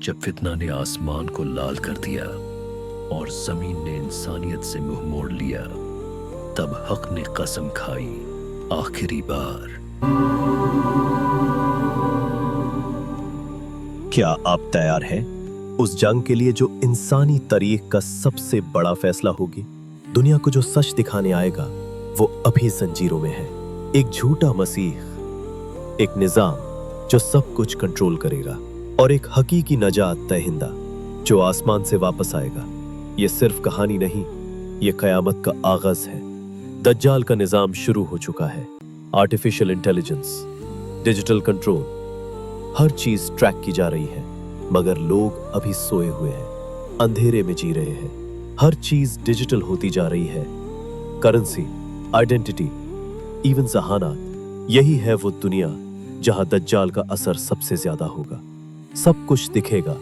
जब फितना ने आसमान को लाल कर दिया और जमीन ने इंसानियत से मुंह मोड़ लिया, तब हक ने कसम खाई आखिरी बार। क्या आप तैयार हैं उस जंग के लिए जो इंसानी तारीख का सबसे बड़ा फैसला होगी? दुनिया को जो सच दिखाने आएगा वो अभी जंजीरों में है। एक झूठा मसीह, एक निजाम जो सब कुछ कंट्रोल करेगा, और एक हकीकी नजात दहिंदा जो आसमान से वापस आएगा। ये सिर्फ कहानी नहीं, ये कयामत का आगाज है। दज्जाल का निजाम शुरू हो चुका है। आर्टिफिशियल इंटेलिजेंस, डिजिटल कंट्रोल, हर चीज ट्रैक की जा रही है, मगर लोग अभी सोए हुए हैं, अंधेरे में जी रहे हैं। हर चीज डिजिटल होती जा रही है। करेंसी, आइडेंटिटी, इवन जहानात। यही है वो दुनिया जहां दज्जाल का असर सबसे ज्यादा होगा। सब कुछ दिखेगा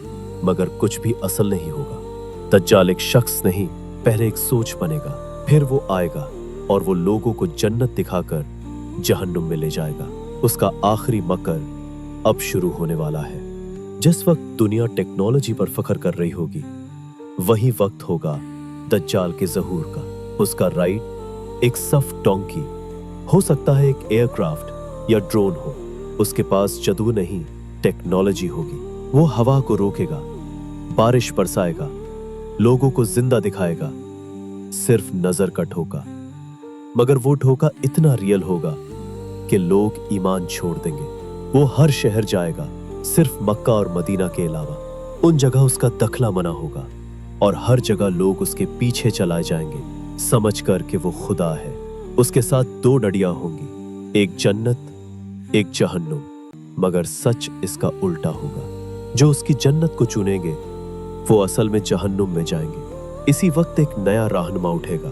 मगर कुछ भी असल नहीं होगा। दज्जाल एक शख्स नहीं, पहले एक सोच बनेगा, फिर वो आएगा और वो लोगों को जन्नत दिखाकर जहन्नुम में ले जाएगा। उसका आखिरी मकर अब शुरू होने वाला है। जिस वक्त दुनिया टेक्नोलॉजी पर फख्र कर रही होगी, वही वक्त होगा दज्जाल के ज़हूर का। उसका राइड एक सफ डोंकी हो सकता है, एक एयरक्राफ्ट या ड्रोन हो। उसके पास जादू नहीं, टेक्नोलॉजी होगी। वो हवा को रोकेगा, बारिश बरसाएगा, लोगों को जिंदा दिखाएगा। सिर्फ नजर का ठोका, मगर वो ठोका इतना रियल होगा कि लोग ईमान छोड़ देंगे। वो हर शहर जाएगा, सिर्फ मक्का और मदीना के अलावा। उन जगह उसका दखला मना होगा और हर जगह लोग उसके पीछे चलाए जाएंगे, समझकर कि वो खुदा है। उसके साथ दो नदियां होंगी, एक जन्नत, एक जहन्नुम, मगर सच इसका उल्टा होगा। जो उसकी जन्नत को चुनेंगे वो असल में जहन्नुम में जाएंगे। इसी वक्त एक नया रहनुमा उठेगा,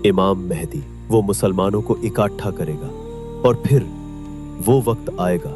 इमाम मेहदी। वो मुसलमानों को इकट्ठा करेगा, और फिर वो वक्त आएगा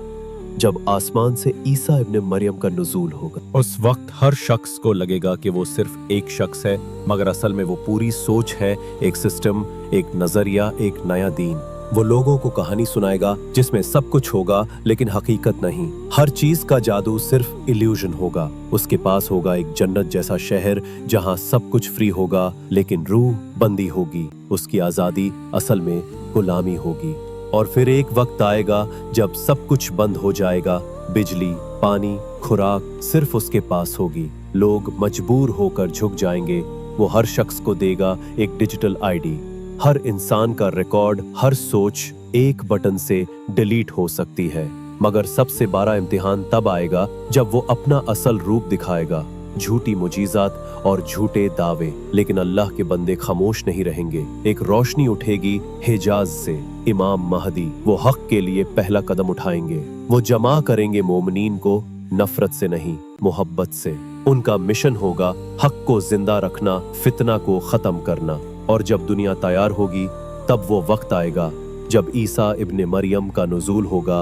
जब आसमान से ईसा इब्ने मरियम का नुज़ूल होगा। उस वक्त हर शख्स को लगेगा कि वो सिर्फ एक शख्स है, मगर असल में वो पूरी सोच है, एक सिस्टम, एक नजरिया, एक नया दीन। वो लोगों को कहानी सुनाएगा जिसमें सब कुछ होगा लेकिन हकीकत नहीं। हर चीज का जादू सिर्फ इल्यूजन होगा। उसके पास होगा एक जन्नत जैसा शहर जहां सब कुछ फ्री होगा लेकिन रूह बंदी होगी। उसकी आजादी असल में गुलामी होगी। और फिर एक वक्त आएगा जब सब कुछ बंद हो जाएगा। बिजली, पानी, खुराक सिर्फ उसके पास होगी। लोग मजबूर होकर झुक जाएंगे। वो हर शख्स को देगा एक डिजिटल आईडी। हर इंसान का रिकॉर्ड, हर सोच एक बटन से डिलीट हो सकती है। मगर सबसे बड़ा इम्तिहान तब आएगा जब वो अपना असल रूप दिखाएगा। झूठी मुजीजात और झूठे दावे, लेकिन अल्लाह के बंदे खामोश नहीं रहेंगे। एक रोशनी उठेगी हिजाज से, इमाम महदी। वो हक के लिए पहला कदम उठाएंगे। वो जमा करेंगे मोमिनीन को, नफरत से नहीं, मोहब्बत से। उनका मिशन होगा हक को जिंदा रखना, फितना को खत्म करना। और जब दुनिया तैयार होगी, तब वो वक्त आएगा जब ईसा इब्ने मरियम का नुज़ूल होगा।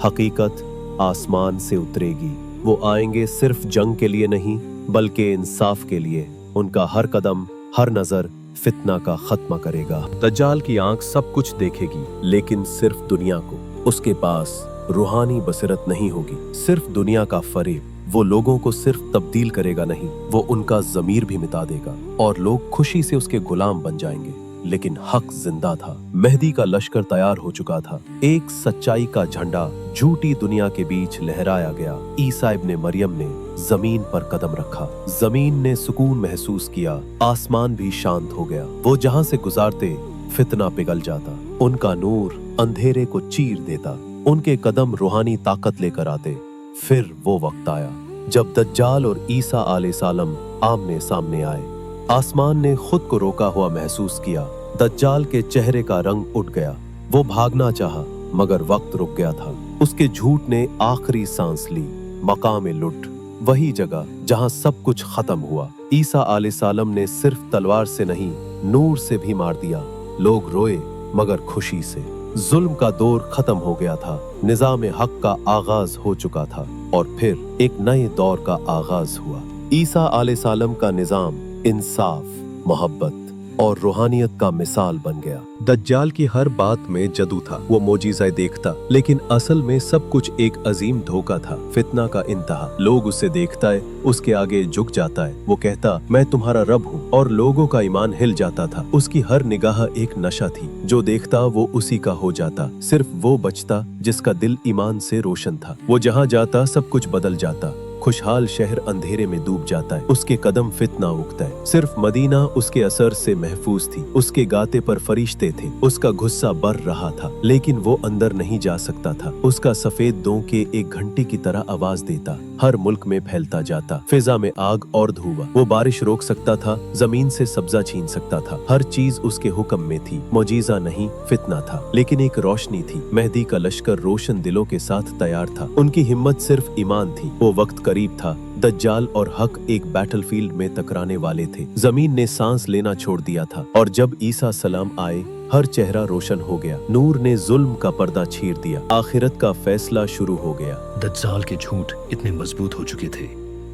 हकीकत आसमान से उतरेगी। वो आएंगे सिर्फ जंग के लिए नहीं, बल्कि इंसाफ के लिए। उनका हर कदम, हर नजर फितना का खत्म करेगा। दज्जाल की आंख सब कुछ देखेगी, लेकिन सिर्फ दुनिया को। उसके पास रूहानी बसीरत नहीं होगी, सिर्फ दुनिया का फरेब। वो लोगों को सिर्फ तब्दील करेगा नहीं, वो उनका ज़मीर भी मिटा देगा, और लोग खुशी से उसके गुलाम बन जाएंगे। लेकिन हक जिंदा था। मेहदी का लश्कर तैयार हो चुका था। एक सच्चाई का झंडा झूठी दुनिया के बीच लहराया गया। ईसा इब्ने मरियम ने जमीन पर कदम रखा। जमीन ने सुकून महसूस किया, आसमान भी शांत हो गया। वो जहां से गुजारते, फितना पिघल जाता। उनका नूर अंधेरे को चीर देता। उनके कदम रूहानी ताकत लेकर आते। फिर वो वक्त आया जब दज्जाल और ईसा अलैहिस्सलाम आमने सामने आए। आसमान ने खुद को रोका हुआ महसूस किया। दज्जाल के चेहरे का रंग उठ गया। वो भागना चाहा, मगर वक्त रुक गया था। उसके झूठ ने आखिरी सांस ली। मकाम लुट, वही जगह जहां सब कुछ खत्म हुआ। ईसा अलैहिस्सलाम ने सिर्फ तलवार से नहीं, नूर से भी मार दिया। लोग रोए, मगर खुशी से। जुल्म का दौर खत्म हो गया था। निजाम हक का आगाज हो चुका था, और फिर एक नए दौर का आगाज हुआ। ईसा अलैहिस्सलाम का निजाम इंसाफ, मोहब्बत, और रूहानियत का मिसाल बन गया। दज्जाल की हर बात में जदू था, वो मोजीज़ा देखता, लेकिन असल में सब कुछ एक अजीम धोखा था, फितना का इंतहा। लोग उसे देखता है, उसके आगे झुक जाता है, वो कहता मैं तुम्हारा रब हूँ, और लोगों का ईमान हिल जाता था। उसकी हर निगाह एक नशा थी, जो देखता वो उसी का हो जाता। सिर्फ वो बचता जिसका दिल ईमान से रोशन था। वो जहाँ जाता सब कुछ बदल जाता। खुशहाल शहर अंधेरे में डूब जाता है, उसके कदम फितना उगता है। सिर्फ मदीना उसके असर से महफूज थी, उसके गाते पर फरिश्ते थे, उसका गुस्सा बढ़ रहा था, लेकिन वो अंदर नहीं जा सकता था। उसका सफेद डोंके एक घंटी की तरह आवाज देता, हर मुल्क में फैलता जाता। फिजा में आग और धुआं, वो बारिश रोक सकता था, जमीन से सब्जा छीन सकता था। हर चीज उसके हुक्म में थी। मौजीजा नहीं, फितना था, लेकिन एक रोशनी थी। मेहदी का लश्कर रोशन दिलों के साथ तैयार था। उनकी हिम्मत सिर्फ ईमान थी। वो वक्त करीब था, दज्जाल और हक एक बैटलफील्ड में टकराने वाले थे। जमीन ने सांस लेना छोड़ दिया था, और जब ईसा सलाम आए हर चेहरा रोशन हो गया। नूर ने जुल्म का पर्दा चीर दिया, आखिरत का फैसला शुरू हो गया। दज्जाल के झूठ इतने मजबूत हो चुके थे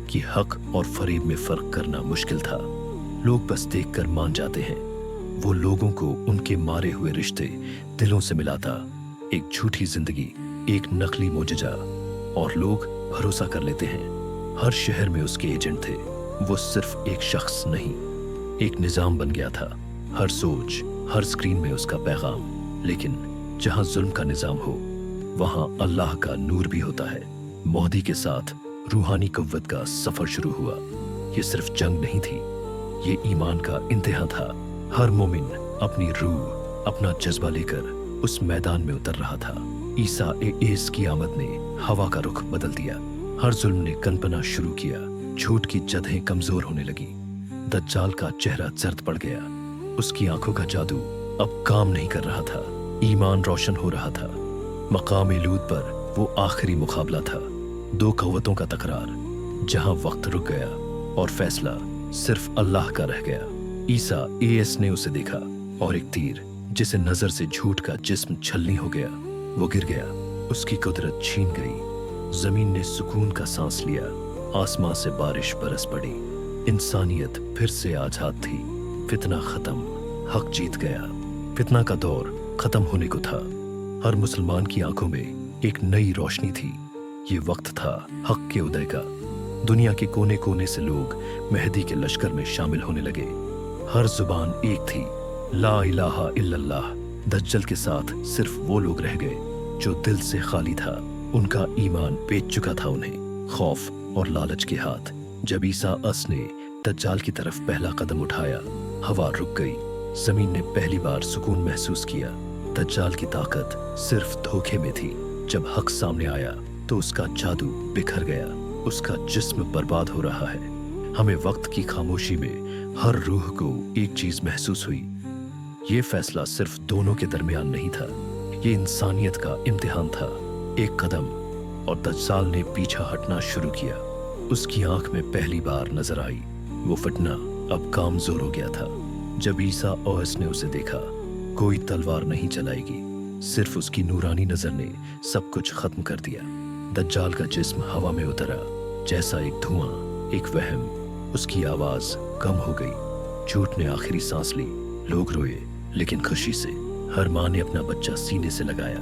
कि हक और फरेब में फर्क करना मुश्किल था। लोग बस देखकर मान जाते हैं। वो लोगों को उनके मारे हुए रिश्ते दिलों से मिलाता, एक झूठी जिंदगी, एक नकली मोजजा, और लोग भरोसा कर लेते हैं। हर शहर में उसके एजेंट थे। वो सिर्फ एक शख्स नहीं, एक निजाम बन गया था। हर सोच, हर स्क्रीन में उसका पैगाम। लेकिन जहां जुल्म का निजाम हो, वहां अल्लाह का नूर भी होता है। मोहदी के साथ रूहानी कुव्वत का सफर शुरू हुआ। ये सिर्फ जंग नहीं थी, ये ईमान का इंतहा था। हर मोमिन अपनी रूह, अपना जज्बा लेकर उस मैदान में उतर रहा था। ईसा एस की आमद ने हवा का रुख बदल दिया। हर जुल्म ने कनपना शुरू किया। झूठ की जदें कमजोर होने लगी। दज्जाल का चेहरा जर्द पड़ गया। उसकी आंखों का जादू अब काम नहीं कर रहा था। ईमान रोशन हो रहा था। मकाम लूद पर वो आखिरी मुकाबला था, दो कव्वतों का तकरार, जहां वक्त रुक गया और फैसला सिर्फ अल्लाह का रह गया। ईसा एस ने उसे देखा, और एक तीर जिसे नजर से झूठ का जिस्म छलनी हो गया, वो गिर गया। उसकी कुदरत छीन गई। जमीन ने सुकून का सांस लिया। आसमां से बारिश बरस पड़ी। इंसानियत फिर से आजाद थी। फितना खत्म, हक जीत गया। फितना का दौर खत्म होने को था। हर मुसलमान की आंखों में एक नई रोशनी थी। ये वक्त था हक के उदय का। दुनिया के कोने कोने से लोग मेहदी के लश्कर में शामिल होने लगे। हर जुबान एक थी, ला इलाहा इल्लल्लाह। दज्जल के साथ सिर्फ वो लोग रह गए जो दिल से खाली था। उनका ईमान बेच चुका था उन्हें खौफ और लालच के हाथ। जब ईसा अस ने दज्जाल की तरफ पहला कदम उठाया, हवा रुक गई। जमीन ने पहली बार सुकून महसूस किया। दज्जाल की ताकत सिर्फ धोखे में थी। जब हक सामने आया तो उसका जादू बिखर गया। उसका जिस्म बर्बाद हो रहा है। हमें वक्त की खामोशी में हर रूह को एक चीज महसूस हुई। ये फैसला सिर्फ दोनों के दरमियान नहीं था, ये इंसानियत का इम्तिहान था। एक कदम और दज्जाल ने पीछा हटना शुरू किया। उसकी आंख में पहली बार नजर आई वो फितना अब कामजोर हो गया था। जब ईसा ओस ने उसे देखा, कोई तलवार नहीं चलाएगी, सिर्फ उसकी नूरानी नजर ने सब कुछ खत्म कर दिया। दज्जाल का जिस्म हवा में उतरा, जैसा एक धुआं, एक वहम। उसकी आवाज कम हो गई। झूठ ने आखिरी सांस ली। लोग रोए, लेकिन खुशी से। हर माँ ने अपना बच्चा सीने से लगाया।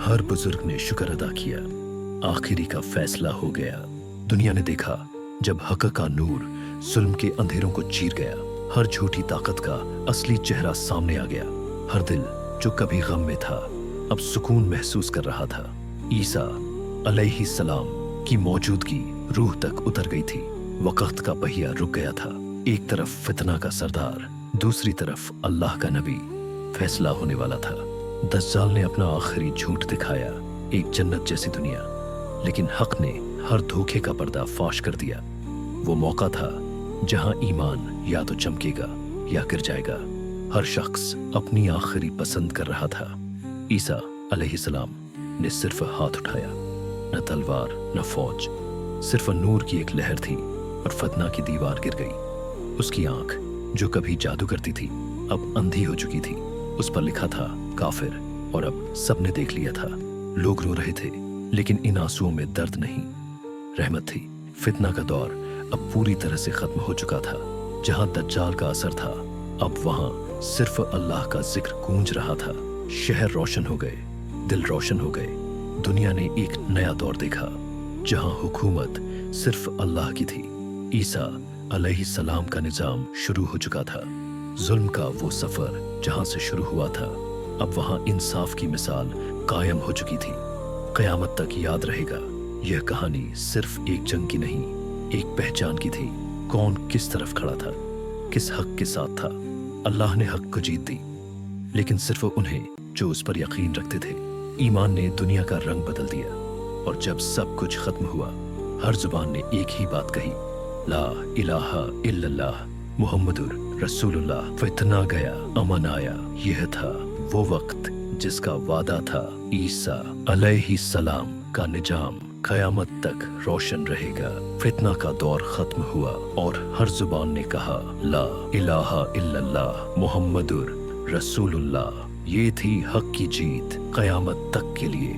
हर बुजुर्ग ने शुक्र अदा किया। आखिरी का फैसला हो गया। दुनिया ने देखा जब हक का नूर जुल्म के अंधेरों को चीर गया। हर झूठी ताकत का असली चेहरा सामने आ गया। हर दिल जो कभी गम में था अब सुकून महसूस कर रहा था। ईसा अलैहिस्सलाम की मौजूदगी रूह तक उतर गई थी। वक्त का पहिया रुक गया था। एक तरफ फितना का सरदार, दूसरी तरफ अल्लाह का नबी। फैसला होने वाला था। दज्जाल ने अपना आखिरी झूठ दिखाया, एक जन्नत जैसी दुनिया। लेकिन हक ने हर धोखे का पर्दा फाश कर दिया। वो मौका था जहां ईमान या तो चमकेगा या गिर जाएगा। हर शख्स अपनी आखिरी पसंद कर रहा था। ईसा अलैहिस्सलाम ने सिर्फ हाथ उठाया, न तलवार न फौज, सिर्फ नूर की एक लहर थी और फितना की दीवार गिर गई। उसकी आंख जो कभी जादू करती थी अब अंधी हो चुकी थी। उस पर लिखा था काफिर, और अब सबने देख लिया था। लोग रो रहे थे, लेकिन इन आंसुओं में दर्द नहीं, रहमत थी। फितना का दौर अब पूरी तरह से खत्म हो चुका था। जहां दज्जाल का असर था, अब वहां सिर्फ अल्लाह का जिक्र गूंज रहा था। शहर रोशन हो गए, दिल रोशन हो गए। दुनिया ने एक नया दौर देखा जहां हुकूमत सिर्फ अल्लाह की थी। ईसा अलैहिस्सलाम का निजाम शुरू हो चुका था। जुल्म का वो सफर जहां से शुरू हुआ था, अब वहां इंसाफ की मिसाल कायम हो चुकी थी। कयामत तक याद रहेगा, यह कहानी सिर्फ एक जंग की नहीं, एक पहचान की थी। कौन किस तरफ खड़ा था, किस हक के साथ था। अल्लाह ने हक को जीत दी, लेकिन सिर्फ उन्हें जो उस पर यकीन रखते थे। ईमान ने दुनिया का रंग बदल दिया, और जब सब कुछ खत्म हुआ, हर जुबान ने एक ही बात कही, ला इलाहा इल्लल्लाह मुहम्मदुर रसूलुल्लाह। फितना गया, अमन आया। यह था वो वक्त जिसका वादा था। ईसा अलैहिस्सलाम का निजाम कयामत तक रोशन रहेगा। फितना का दौर खत्म हुआ और हर जुबान ने कहा, ला इलाहा इल्लल्लाह मुहम्मदुर रसूलुल्लाह। ये थी हक की जीत कयामत तक के लिए।